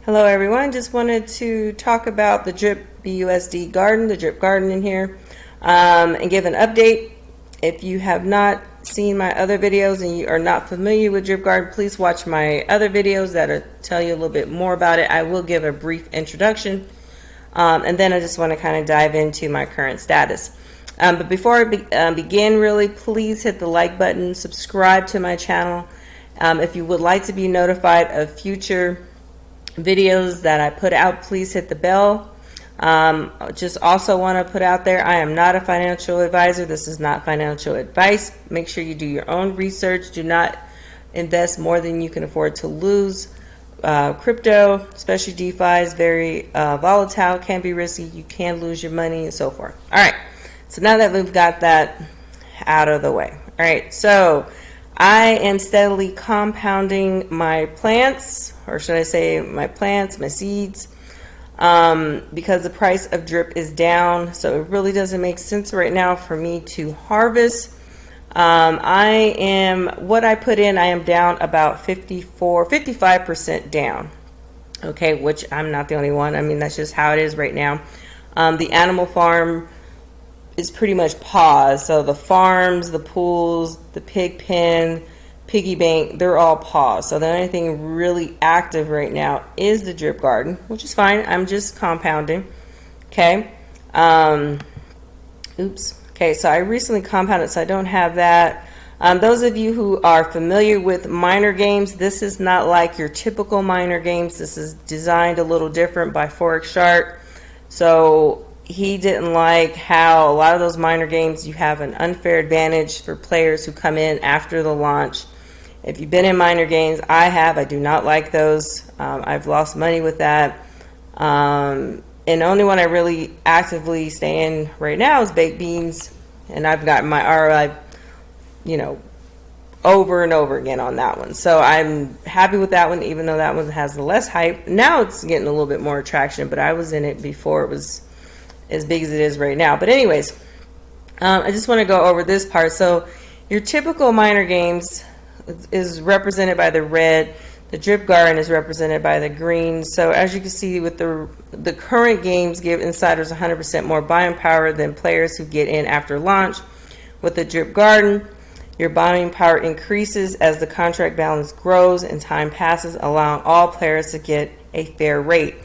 Hello everyone, just wanted to talk about the drip BUSD garden, the drip garden in here, and give an update. If you have not seen my other videos and you are not familiar with drip garden, please watch my other videos that'll tell you a little bit more about it. I will give a brief introduction, and then I just want to kind of dive into my current status. But before I begin, really, please hit the like button, subscribe to my channel. If you would like to be notified of future videos that I put out, please hit the bell. Just also want to put out there, I am not a financial advisor. This is not financial advice. Make sure you do your own research. Do not invest more than you can afford to lose. Crypto, especially DeFi, is very volatile, can be risky. You can lose your money and so forth. All right, so now that we've got that out of the way, all right, so I am steadily compounding my plants, or should I say my plants, my seeds, because the price of drip is down. So it really doesn't make sense right now for me to harvest. What I put in, I am down about 55% down. Okay, which I'm not the only one. I mean, that's just how it is right now. The animal farm is pretty much paused. So the farms, the pools, the pig pen, Piggy Bank, they're all paused. So the only thing really active right now is the drip garden, which is fine. I'm just compounding. Okay. Okay, so I recently compounded, so I don't have that. Those of you who are familiar with miner games, this is not like your typical miner games. This is designed a little different by Forex Shark. So he didn't like how a lot of those miner games, you have an unfair advantage for players who come in after the launch. If you've been in miner games, I do not like those. I've lost money with that. And the only one I really actively stay in right now is baked beans. And I've gotten my ROI, over and over again on that one. So I'm happy with that one, even though that one has the less hype. Now it's getting a little bit more traction, but I was in it before it was as big as it is right now. But anyways, I just want to go over this part. So your typical miner games is represented by the red. The drip garden is represented by the green. So as you can see, with the current games give insiders 100% more buying power than players who get in after launch. With the drip garden, your buying power increases as the contract balance grows and time passes, allowing all players to get a fair rate.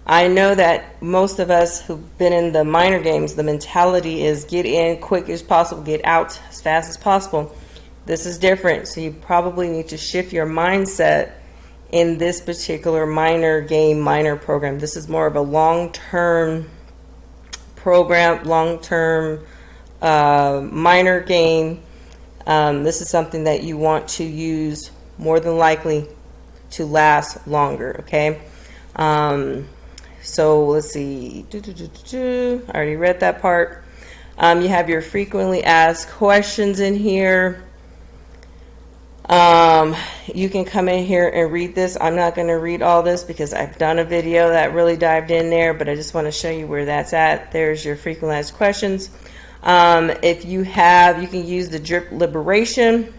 I know that most of us who've been in the miner games, the mentality is get in quick as possible, get out as fast as possible. This is different, so you probably need to shift your mindset in this particular miner game, miner program. This is more of a long-term program, long-term miner game. This is something that you want to use more than likely to last longer, okay? So let's see. I already read that part. You have your frequently asked questions in here. You can come in here and read this. I'm not going to read all this because I've done a video that really dived in there, but I just want to show you where that's at. There's your frequently asked questions. If you can use the drip liberation.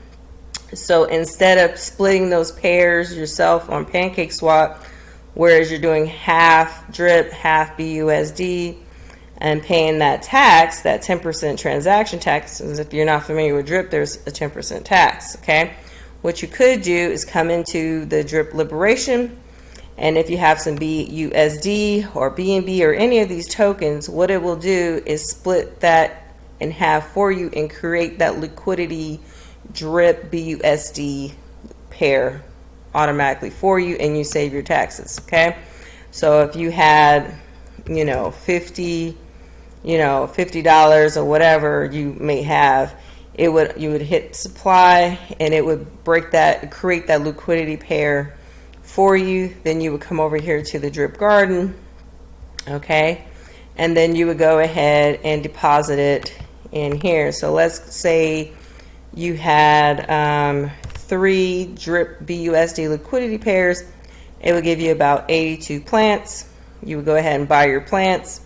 So instead of splitting those pairs yourself on PancakeSwap, whereas you're doing half drip, half BUSD, and paying that tax, that 10% transaction tax, as if you're not familiar with drip, there's a 10% tax, okay? What you could do is come into the drip liberation, and if you have some BUSD or BNB or any of these tokens, what it will do is split that in half for you and create that liquidity drip BUSD pair automatically for you, and you save your taxes, okay? So if you had, $50 or whatever you may have, you would hit supply and it would create that liquidity pair for you. Then you would come over here to the drip garden, okay? And then you would go ahead and deposit it in here. So let's say you had 3 drip BUSD liquidity pairs. It would give you about 82 plants. You would go ahead and buy your plants,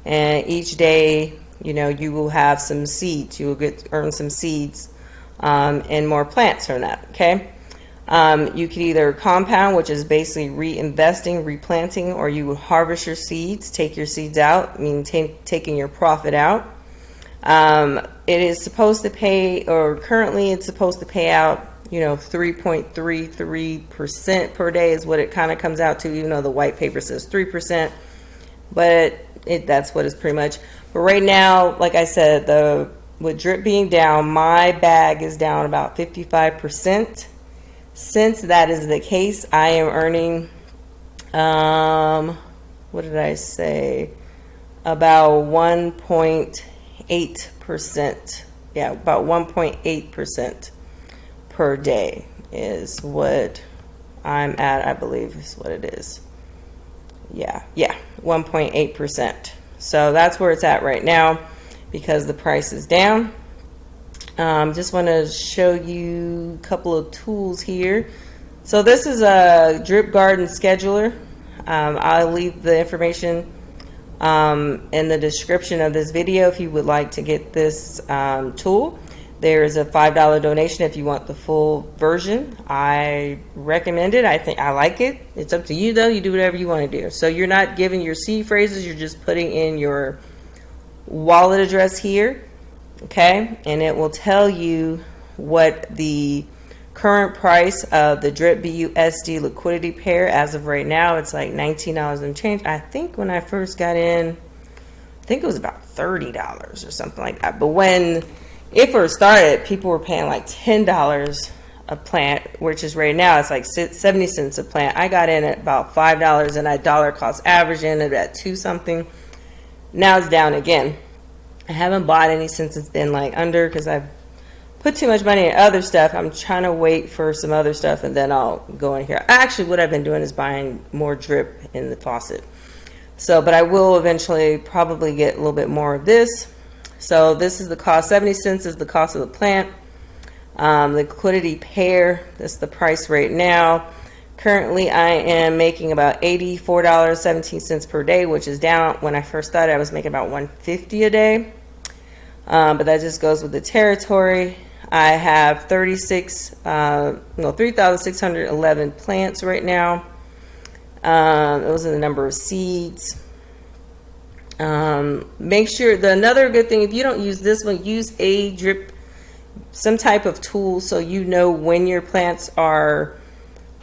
and each day you will have some seeds. You will earn some seeds and more plants from that, okay? You could either compound, which is basically reinvesting, replanting, or you would harvest your seeds, take your seeds out, meaning taking your profit out. It is supposed to pay, or currently it's supposed to pay out, 3.33% per day is what it kind of comes out to, even though the white paper says 3%, but that's what it's pretty much. But right now, like I said, with drip being down, my bag is down about 55%. Since that is the case, I am earning, what did I say? About 1.8%. Yeah, about 1.8% per day is what I'm at, I believe is what it is. Yeah, 1.8%. So that's where it's at right now because the price is down. Just want to show you a couple of tools here. So this is a Drip Garden scheduler. I'll leave the information in the description of this video if you would like to get this tool. There is a $5 donation if you want the full version. I recommend it. I think I like it. It's up to you though. You do whatever you want to do. So you're not giving your seed phrases. You're just putting in your wallet address here. Okay. And it will tell you what the current price of the drip BUSD liquidity pair as of right now. It's like $19 and change. I think when I first got in, I think it was about $30 or something like that. But when it first started, people were paying like $10 a plant, which is right now it's like 70 cents a plant. I got in at about $5 and I dollar cost average in it at 2 something. Now it's down again. I haven't bought any since it's been like under, because I've put too much money in other stuff. I'm trying to wait for some other stuff and then I'll go in here. Actually, what I've been doing is buying more drip in the faucet. So, but I will eventually probably get a little bit more of this. So this is the cost. 70 cents is the cost of the plant. The liquidity pair, that's the price right now. Currently, I am making about $84.17 per day, which is down. When I first started, I was making about $150 a day. But that just goes with the territory. I have 3,611 plants right now. Those are the number of seeds. Make sure, another good thing, if you don't use this one, use a drip, some type of tool so you know when your plants are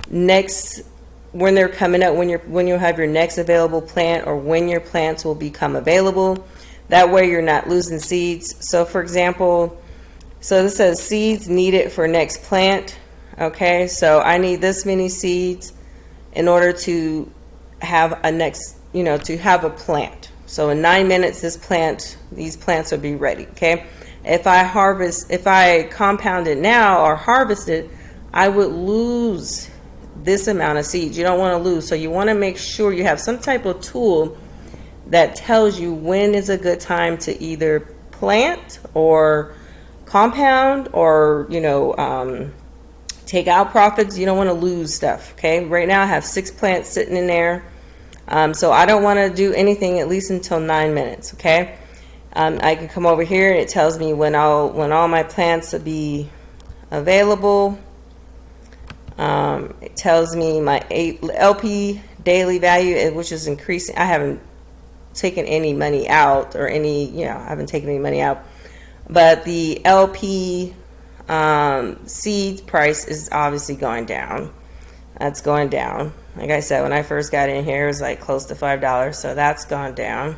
next, when they're coming up, when you'll have your next available plant, or when your plants will become available. That way you're not losing seeds. So for example, so this says seeds needed for next plant. Okay, so I need this many seeds in order to have a next, to have a plant. So in 9 minutes, these plants will be ready. Okay, if I compound it now or harvest it, I would lose this amount of seeds. You don't want to lose. So you want to make sure you have some type of tool that tells you when is a good time to either plant or compound or, take out profits. You don't want to lose stuff. Okay, right now I have 6 plants sitting in there. So I don't want to do anything at least until 9 minutes. Okay, I can come over here and it tells me when all my plants will be available. It tells me my LP daily value, which is increasing. I haven't taken any money out or I haven't taken any money out, but the LP seed price is obviously going down. That's going down. Like I said, when I first got in here, it was like close to $5, so that's gone down.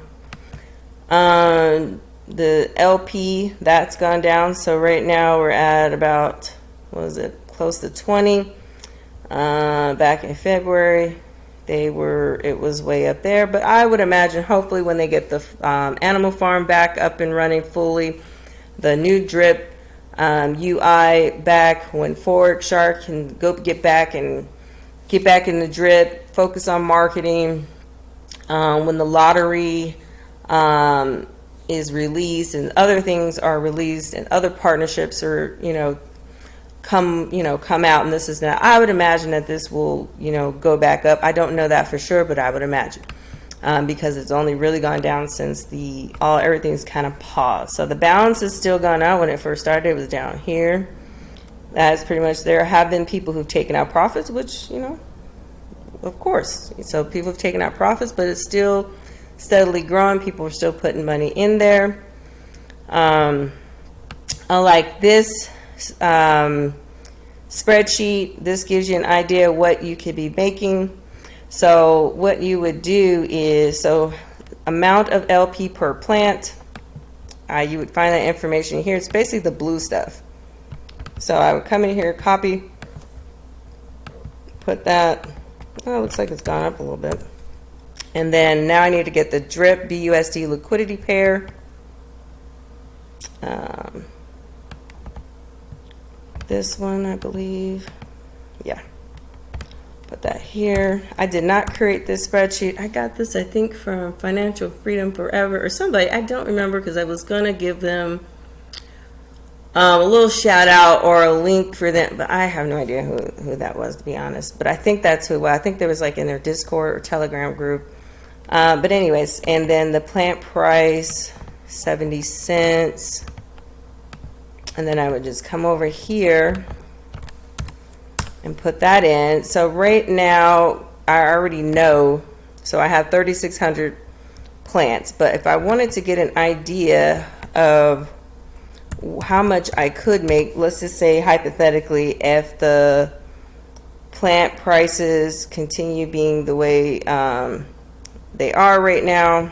The LP, that's gone down. So right now we're at about, close to 20. Back in February, it was way up there. But I would imagine, hopefully, when they get the animal farm back up and running fully, the new drip UI back, when Forward Shark can get back in the drip, focus on marketing. When the lottery is released and other things are released and other partnerships are come out, and this is now, I would imagine that this will go back up. I don't know that for sure, but I would imagine because it's only really gone down since everything's kind of paused. So the balance is still gone out. When it first started, it was down here, That's pretty much, there have been people who've taken out profits, which, you know, of course. So people have taken out profits, but it's still steadily growing. People are still putting money in there. Unlike this spreadsheet, this gives you an idea of what you could be making. So what you would do is, so amount of LP per plant, you would find that information here. It's basically the blue stuff. So I would come in here, copy, put that. Oh, it looks like it's gone up a little bit. And then now I need to get the DRIP BUSD liquidity pair. This one, I believe. Yeah. Put that here. I did not create this spreadsheet. I got this, I think, from Financial Freedom Forever or somebody. I don't remember, because I was going to give them a little shout out or a link for them, but I have no idea who that was, to be honest. But I think that's who. I think there was like in their Discord or Telegram group. But anyways, and then the plant price, 70 cents. And then I would just come over here and put that in. So right now, I already know, so I have 3,600 plants. But if I wanted to get an idea of how much I could make, let's just say hypothetically, if the plant prices continue being the way they are right now.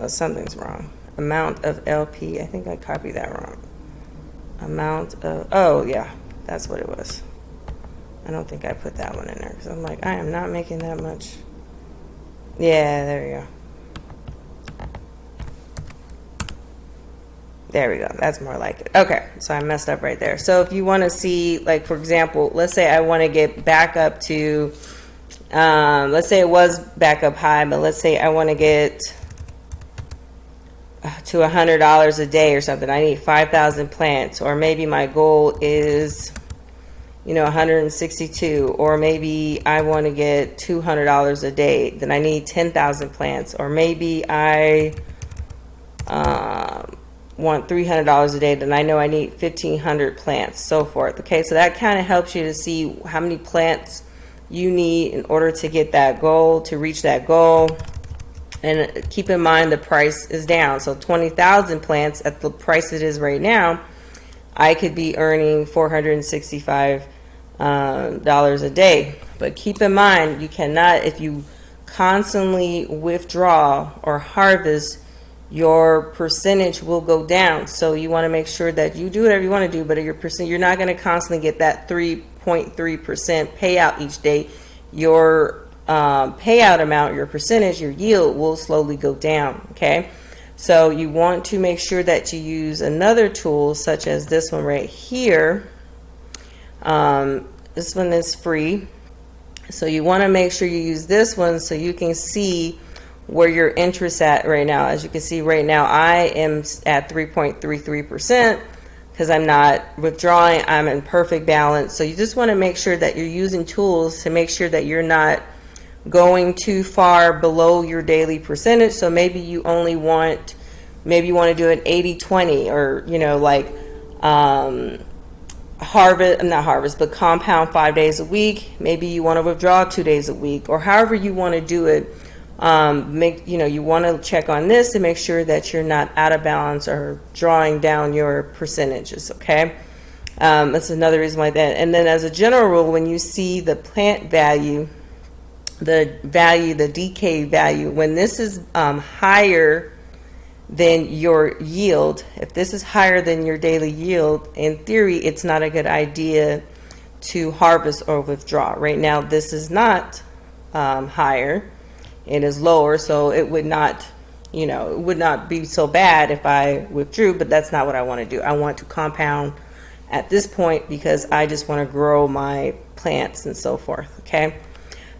Something's wrong. Amount of LP, I think I copied that wrong. Amount of, oh yeah, that's what it was. I don't think I put that one in there, because I'm like, I am not making that much. Yeah, there we go. There we go. That's more like it. Okay, so I messed up right there. So if you want to see, like, for example, let's say I want to get back up to, let's say it was back up high, but let's say I want to get to $100 a day or something. I need 5,000 plants, or maybe my goal is, you know, 162, or maybe I want to get $200 a day. Then I need 10,000 plants, or maybe I want $300 a day, then I know I need 1,500 plants, so forth. Okay, so that kind of helps you to see how many plants you need in order to get that goal, to reach that goal. And keep in mind the price is down. So 20,000 plants at the price it is right now, I could be earning $465 a day. But keep in mind, you cannot, if you constantly withdraw or harvest, your percentage will go down. So you want to make sure that you do whatever you want to do, but your percent, you're not going to constantly get that 3.3% payout each day. Your payout amount, your percentage, your yield will slowly go down. Okay, so you want to make sure that you use another tool such as this one right here. This one is free, so you want to make sure you use this one so you can see where your interest at right now. As you can see right now, I am at 3.33% because I'm not withdrawing. I'm in perfect balance. So you just want to make sure that you're using tools to make sure that you're not going too far below your daily percentage. So maybe you only want, maybe you want to do an 80-20, or, you know, like compound 5 days a week. Maybe you want to withdraw 2 days a week, or however you want to do it. You want to check on this to make sure that you're not out of balance or drawing down your percentages. Okay, that's another reason why that. And then as a general rule, when you see the plant value, the DK value, when this is higher than your yield, if this is higher than your daily yield, in theory, it's not a good idea to harvest or withdraw. Right now, this is not higher. It is lower, so it would not, it would not be so bad if I withdrew, but that's not what I want to do. I want to compound at this point because I just want to grow my plants and so forth. Okay,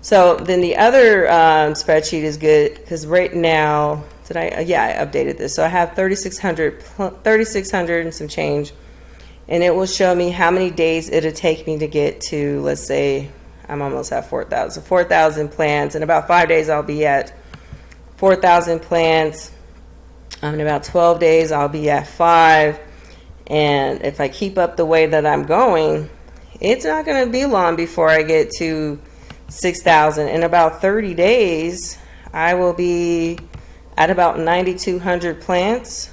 so then the other spreadsheet is good because right now, I updated this. So I have 3,600 and some change, and it will show me how many days it'll take me to get to, let's say, I'm almost at 4,000. So 4,000 plants. In about 5 days, I'll be at 4,000 plants. In about 12 days, I'll be at 5. And if I keep up the way that I'm going, it's not going to be long before I get to 6,000. In about 30 days, I will be at about 9,200 plants.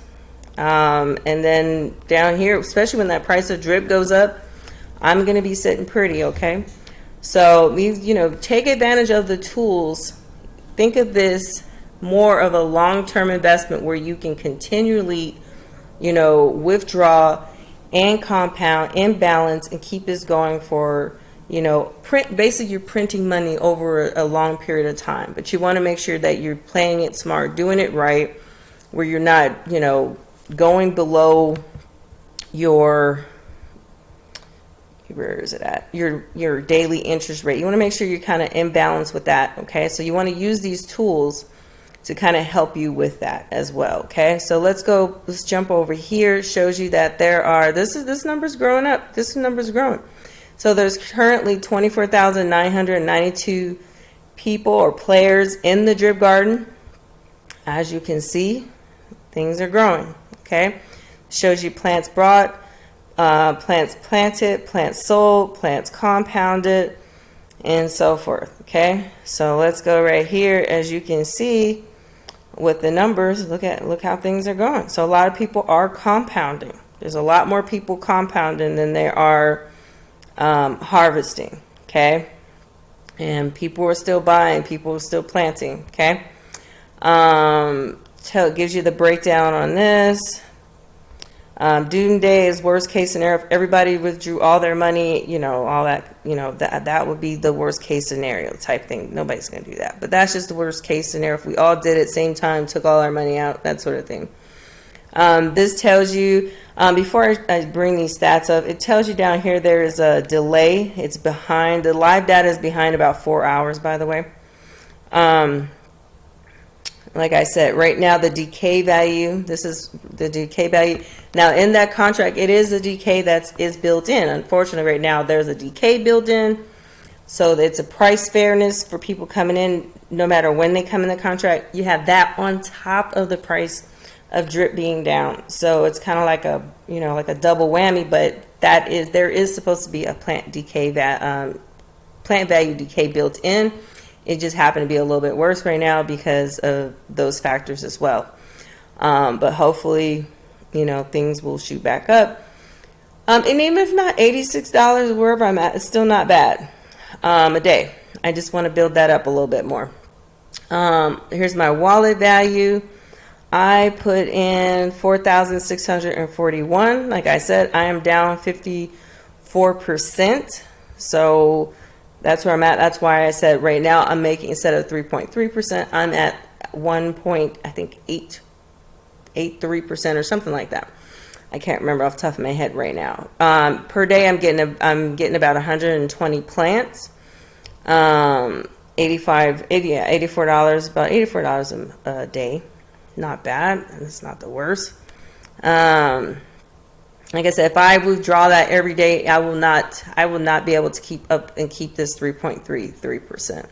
And then down here, especially when that price of drip goes up, I'm going to be sitting pretty, okay? So, take advantage of the tools. Think of this more of a long-term investment where you can continually, withdraw and compound and balance and keep this going for, basically you're printing money over a long period of time. But you want to make sure that you're playing it smart, doing it right, where you're not, going below your, where is it at? Your daily interest rate. You want to make sure you're kind of in balance with that, okay? So you want to use these tools to kind of help you with that as well, okay? So let's jump over here. It shows you that there are, this number's growing up. This number's growing. So there's currently 24,992 people or players in the drip garden. As you can see, things are growing, okay? Shows you plants brought, plants planted, plants sold, plants compounded, and so forth, okay? So let's go right here. As you can see with the numbers, look how things are going. So a lot of people are compounding. There's a lot more people compounding than there are harvesting, okay? And people are still buying, people are still planting, okay? So it gives you the breakdown on this. Doom day is worst case scenario. If everybody withdrew all their money, all that, that would be the worst case scenario type thing. Nobody's going to do that. But that's just the worst case scenario. If we all did it same time, took all our money out, that sort of thing. This tells you, before I bring these stats up, it tells you down here there is a delay. It's behind. The live data is behind about 4 hours, by the way. Like I said, right now the decay value, this is the decay value. Now in that contract, it is a decay that is built in. Unfortunately, right now there's a decay built in. So it's a price fairness for people coming in, no matter when they come in the contract. You have that on top of the price of drip being down. So it's kind of like a, like a double whammy, but there is supposed to be a plant value decay built in. It just happened to be a little bit worse right now because of those factors as well. But hopefully, things will shoot back up. And even if not, $86 wherever I'm at, it's still not bad a day. I just want to build that up a little bit more. Here's my wallet value. I put in 4,641. Like I said, I am down 54%. So that's where I'm at. That's why I said right now I'm making, instead of 3.3%, I'm at 1.83% or something like that. I can't remember off the top of my head right now. Per day I'm getting about 120 plants. $84, about $84 a day. Not bad. It's not the worst. Like I said, if I withdraw that every day, I will not be able to keep up and keep this 3.33%.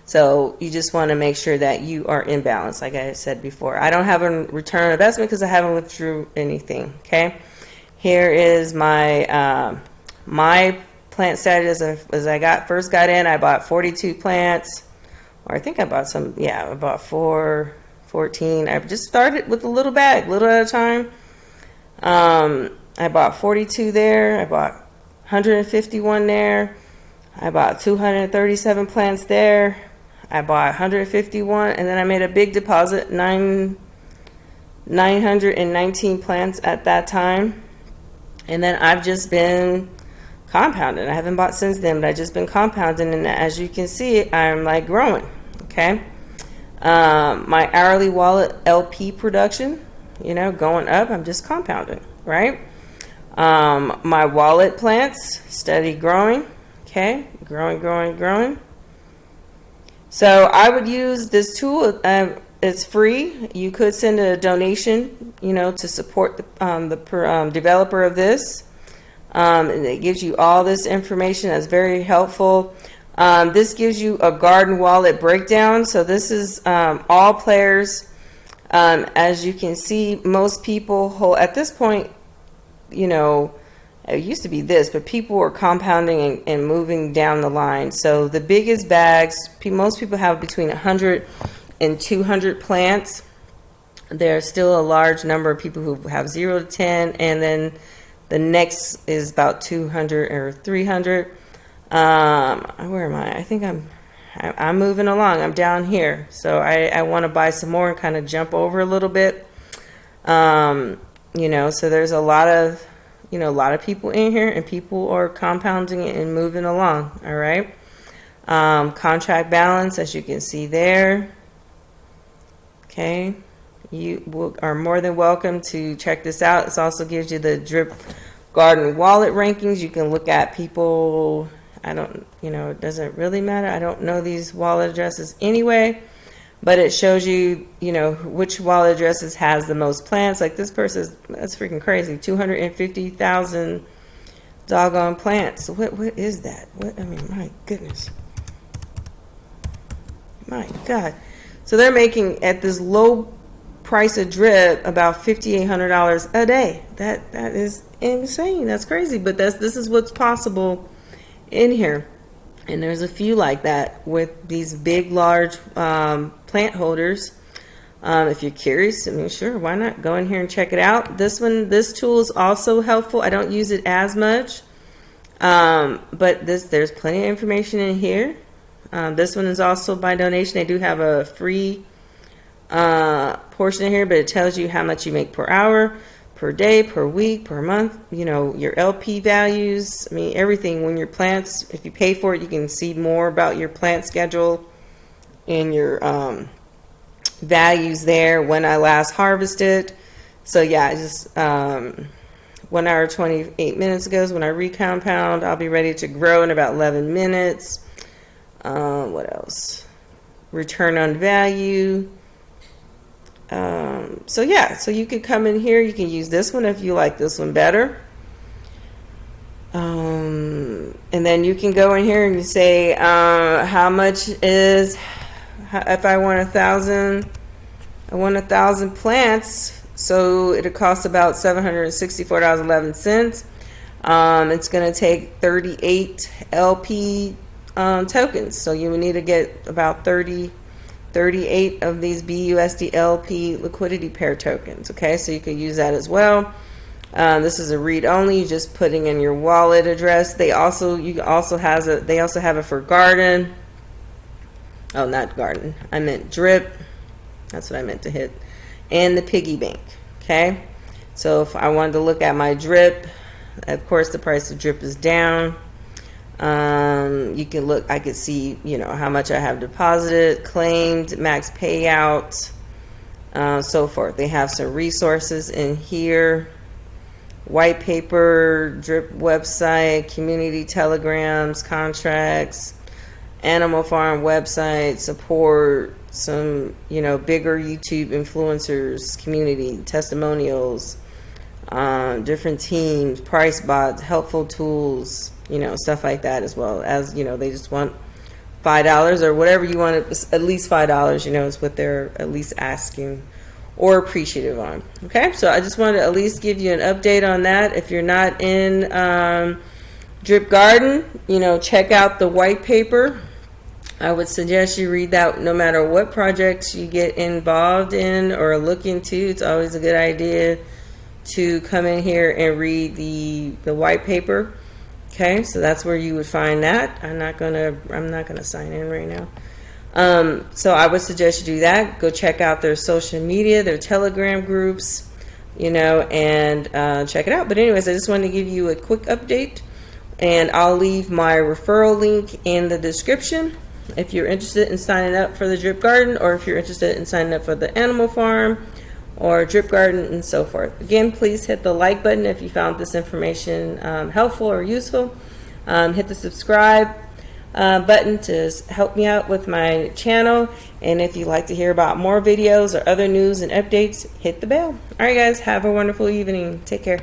So you just want to make sure that you are in balance. Like I said before, I don't have a return on investment because I haven't withdrew anything. Okay. Here is my, my plant status as I first got in. I bought 42 plants, or I think I bought some. Yeah, I bought 14. I just started with a little bag, little at a time. I bought 42 there. I bought 151 there. I bought 237 plants there. I bought 151, and then I made a big deposit, 919 plants at that time. And then I've just been compounding. I haven't bought since then, but I've just been compounding, and as you can see, I'm like growing. Okay. My hourly wallet LP production, going up. I'm just compounding, right? My wallet plants steady growing. Okay, growing. So I would use this tool. It's free. You could send a donation, to support the developer of this. And it gives you all this information. That's very helpful. This gives you a garden wallet breakdown. So this is all players. As you can see, most people hold, at this point, you know, it used to be this, but people were compounding and moving down the line. So the biggest bags, most people have between 100 and 200 plants. There's still a large number of people who have 0 to 10, and then the next is about 200 or 300. Where am I? I think I'm moving along. I'm down here. So I want to buy some more and kind of jump over a little bit. You know, so there's a lot of, you know, a lot of people in here, and people are compounding it and moving along. All right. Contract balance, as you can see there. Okay. You are more than welcome to check this out. This also gives you the Drip Garden wallet rankings. You can look at people. I don't, you know, it doesn't really matter. I don't know these wallet addresses anyway, but it shows you, you know, which wallet addresses has the most plants. Like this person's, that's freaking crazy. 250,000 doggone plants. What is that? What, I mean, my goodness. My God. So they're making at this low price of drip about $5,800 a day. That is insane. That's crazy. But this is what's possible in here. And there's a few like that with these big, large plant holders. If you're curious, I mean, sure, why not go in here and check it out. This tool is also helpful. I don't use it as much, but there's plenty of information in here. This one is also by donation. They do have a free portion in here, but it tells you how much you make per hour, per day, per week, per month, you know, your LP values. I mean, everything. When your plants, if you pay for it, you can see more about your plant schedule and your values there, when I last harvested. So yeah, just 1 hour 28 minutes ago is when I recompound. I'll be ready to grow in about 11 minutes. What else? Return on value. So yeah, so you could come in here. You can use this one if you like this one better. And then you can go in here and you say how much is, if I want 1,000, I want 1,000 plants, so it'll cost about $764.11. It's going to take 38 LP tokens, so you will need to get about 38 of these BUSD LP liquidity pair tokens. Okay, so you could use that as well. This is a read only. You're just putting in your wallet address. They also have it for Garden. Oh, not Garden. I meant Drip. That's what I meant to hit. And the Piggy Bank. Okay, so if I wanted to look at my Drip, of course the price of Drip is down. You can look, I could see, you know, how much I have deposited, claimed, max payout, so forth. They have some resources in here: white paper, Drip website, community telegrams, contracts, animal farm website, support, some, you know, bigger YouTube influencers, community testimonials, different teams, price bots, helpful tools, you know, stuff like that, as well as, you know, they just want $5 or whatever you want. At least $5, you know, is what they're at least asking or appreciative on. Okay, so I just wanted to at least give you an update on that. If you're not in Drip Garden, you know, check out the white paper. I would suggest you read that no matter what projects you get involved in or look into. It's always a good idea to come in here and read the white paper. Okay, so that's where you would find that. I'm not gonna sign in right now. So I would suggest you do that. Go check out their social media, their Telegram groups, you know, and check it out. But anyways, I just wanted to give you a quick update, and I'll leave my referral link in the description if you're interested in signing up for the Drip Garden, or if you're interested in signing up for the Animal Farm or Drip Garden and so forth. Again, please hit the like button if you found this information helpful or useful. Hit the subscribe button to help me out with my channel. And if you'd like to hear about more videos or other news and updates, hit the bell. All right, guys, have a wonderful evening. Take care.